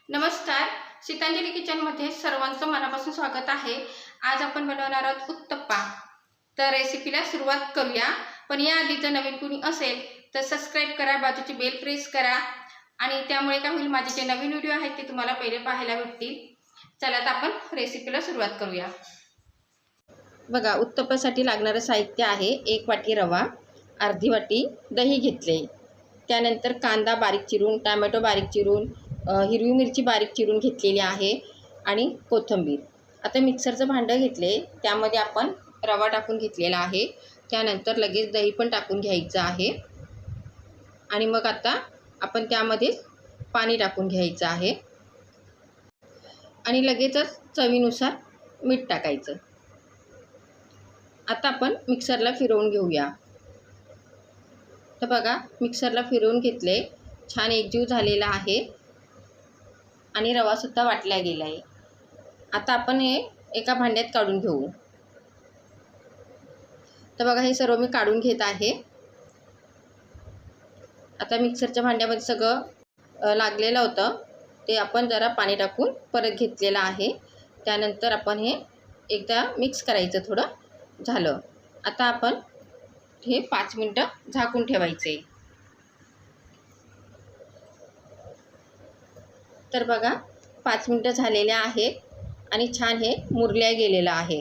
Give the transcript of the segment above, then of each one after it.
नमस्कार, सीतांजली किचनमध्ये सर्वांचं मनापासून स्वागत आहे। आज आपण बनवणार आहोत उत्तप्पा। तर रेसिपीला सुरुवात करूया। पण याआधी जर नवीन कुणी असेल तर सबस्क्राइब करा, बाजूची बेल प्रेस करा आणि त्यामुळे काय होईल, माझे जे नवीन व्हिडिओ आहेत ते तुम्हाला पहिले पाहायला भेटतील। चला तर आपण रेसिपीला सुरुवात करूया। बघा, उत्तप्पासाठी लागणारे साहित्य आहे 1 वाटी रवा, अर्धी वाटी दही घेतले, त्यानंतर कांदा बारीक चिरून, टोमॅटो बारीक चिरून, हिरवी मिरची बारीक चिरून घेतलेली आहे आणि कोथिंबीर। आता मिक्सरचं भांडं घेतले, त्यामध्ये आपण रवा टाकून घेतलेला आहे, त्यानंतर लगेच दही पण टाकून घ्यायचं आहे आणि मग आता आपण त्यामध्ये पाणी टाकून घ्यायचं आहे आणि लगेचच चवीनुसार मीठ टाकायचं। आता आपण मिक्सरला फिरवून घेऊया। तर बघा, मिक्सरला फिरवून घेतले, छान एकजीव झालेला आहे आणि रवासुद्धा वाटला गेला आहे। आता आपण हे एका भांड्यात काढून घेऊ। तर बघा, हे सर्व मी काढून घेत आहे। आता मिक्सरच्या भांड्यामध्ये सगळं लागलेलं होतं ते आपण जरा पाणी टाकून परत घेतलेलं आहे, त्यानंतर आपण हे एकदा मिक्स करायचं, थोडं झालं। आता आपण हे 5 मिनिटं झाकून ठेवायचे। तर बघा, 5 मिनिटं झालेले आहे आणि छान हे मुरल्या गेलेलं आहे।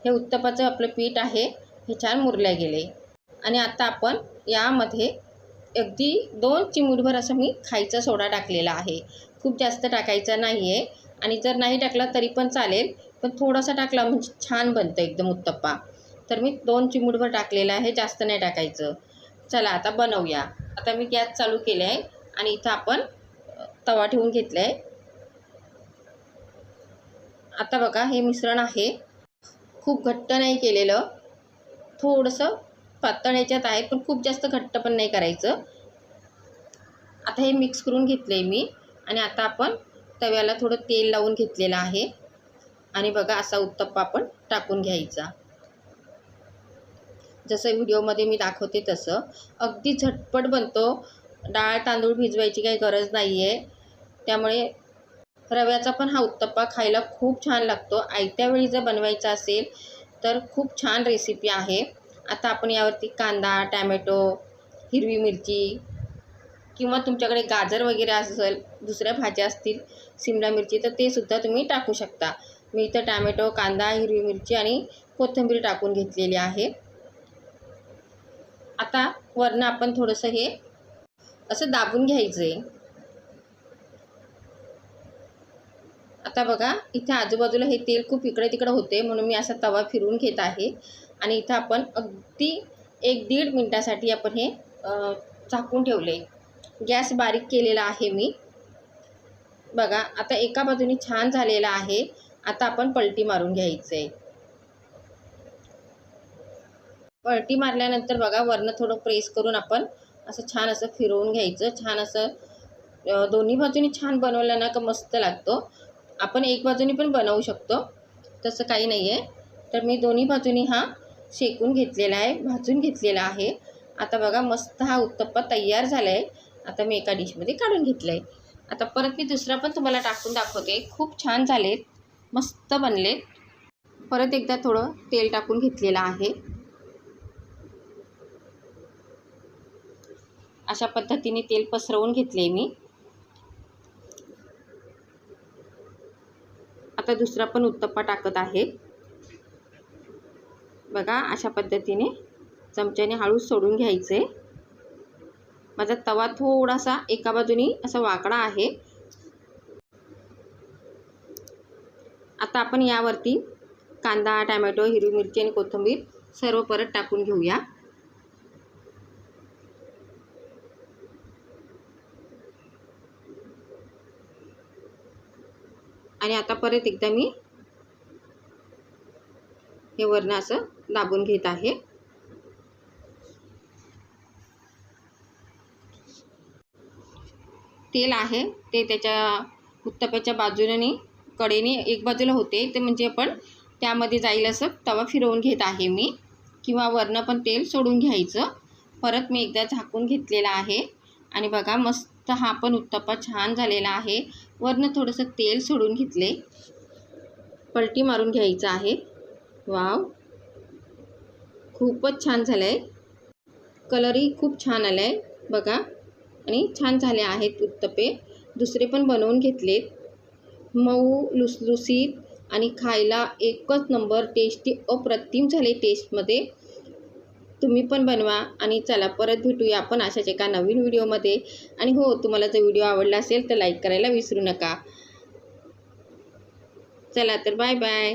हे उत्तप्पाचं आपलं पीठ आहे, हे छान मुरल्या गेले आणि आता आपण यामध्ये अगदी 2 चिमूटभर असं मी खायचा सोडा टाकलेला आहे। खूप जास्त टाकायचा नाही आहे आणि जर नाही टाकला तरी पण चालेल, पण थोडासा टाकला म्हणजे छान बनतं एकदम उत्तप्पा। तर मी 2 चिमूटभर टाकलेला आहे, जास्त नाही टाकायचं। चला आता बनवूया। आता मी गॅस चालू केला आहे आणि इथं आपण तवा ठेवून घेतला आहे। आता बघा, हे मिश्रण आहे, खूप घट्ट नाही केलेलं, थोडंसं पातळ ह्याच्यात आहे, पण खूप जास्त घट्ट पण नाही करायचं। आता हे मिक्स करून घेतलं आहे मी आणि आता आपण तव्याला थोडं तेल लावून घेतलेलं आहे आणि बघा, असा उत्तप्पा आपण टाकून घ्यायचा। जसं व्हिडिओमध्ये मी दाखवते तसं अगदी झटपट बनतो। डाळ तांदूळ भिजवायची काही गरज नाही आहे, त्यामुळे रव्याचा पण हा उत्तप्पा खायला खूप छान लागतो। आयत्या वेळी जर बनवायचा असेल तर खूप छान रेसिपी आहे। आता आपण यावरती कांदा, टोमॅटो, हिरवी मिरची किंवा तुमच्याकडे गाजर वगैरे असेल, दुसऱ्या भाज्या असतील, शिमला मिरची, तर ते सुद्धा तुम्ही टाकू शकता। मी इथं टोमॅटो, कांदा, हिरवी मिरची आणि कोथिंबीर टाकून घेतलेली आहे। आता वरनं आपण थोडंसं हे असं दाबून घ्यायचं आहे। आता बघा, इथे आजूबाजूला हे तेल खूप इकडे तिकडे होते, म्हणून मी असा तवा फिरवून घेत आहे आणि इथं आपण अगदी 1-1.5 मिनिटासाठी आपण हे झाकून ठेवले। गॅस बारीक केलेला आहे मी। बघा, आता एका बाजूने छान झालेला आहे, आता आपण पलटी मारून घ्यायचं आहे। पलटी मारल्यानंतर बघा, वरनं थोडं प्रेस करून आपण असं छान असं फिरवून घ्यायचं। छान असं दोन्ही बाजूनी छान बनवलं ना का मस्त लागतो। आपण एक बाजूनी पण बनवू शकतो, तसं काही नाही आहे। तर मी दोन्ही बाजूनी हा शेकून घेतलेला आहे, भाजून घेतलेला आहे। आता बघा, मस्त हा उत्तप्पा तयार झाला आहे। आता मी एका डिशमध्ये काढून घेतलं आहे। आता परत मी दुसरा पण तुम्हाला टाकून दाखवते। खूप छान झालेत, मस्त बनलेत। परत एकदा थोडं तेल टाकून घेतलेलं आहे। अशा पद्धतीने तेल पसरवून घेतले मी। आता दुसरा पण उत्तप्पा टाकत आहे। बघा, अशा पद्धतीने चमच्याने हळूच सोडून घ्यायचे। माझा तवा थोडासा एका बाजूनी असा वाकडा आहे। आता आपण यावरती कांदा, टोमॅटो, हिरवी मिरची आणि कोथिंबीर सर्व परत टाकून घेऊया। आणि आता परत एकदा मी हे वरनं असं दाबून घेत आहे। तेल आहे ते त्याच्या उत्तप्प्याच्या बाजूने कडेने एक बाजूला होते, ते म्हणजे आपण त्यामध्ये जाईल असं तवा फिरवून घेत आहे मी, किंवा वरनं पण तेल सोडून घ्यायचं। परत मी एकदा झाकून घेतलेला आहे आणि बघा, मस्त तर हा पण उत्तप्पा छान झालेला आहे. वरनं थोडंसं तेल सोडून घेतले, पलटी मारून घ्यायचं आहे. वाव, खूपच छान झालं आहे. कलरही खूप छान आला आहे बघा. आणि छान झाले आहेत उत्तप्पे. दुसरे पण बनवून घेतलेत. मऊ लुसलुसीत आणि खायला एकच नंबर, टेस्टी अप्रतिम झाले टेस्टमध्ये. तुम्ही पण बनवा. आणि चला परत भेटूया आपण अशाच एका नवीन व्हिडिओमध्ये. आणि हो, तुम्हाला जर व्हिडिओ आवडला असेल तर लाईक करायला विसरू नका. चला तर बाय बाय.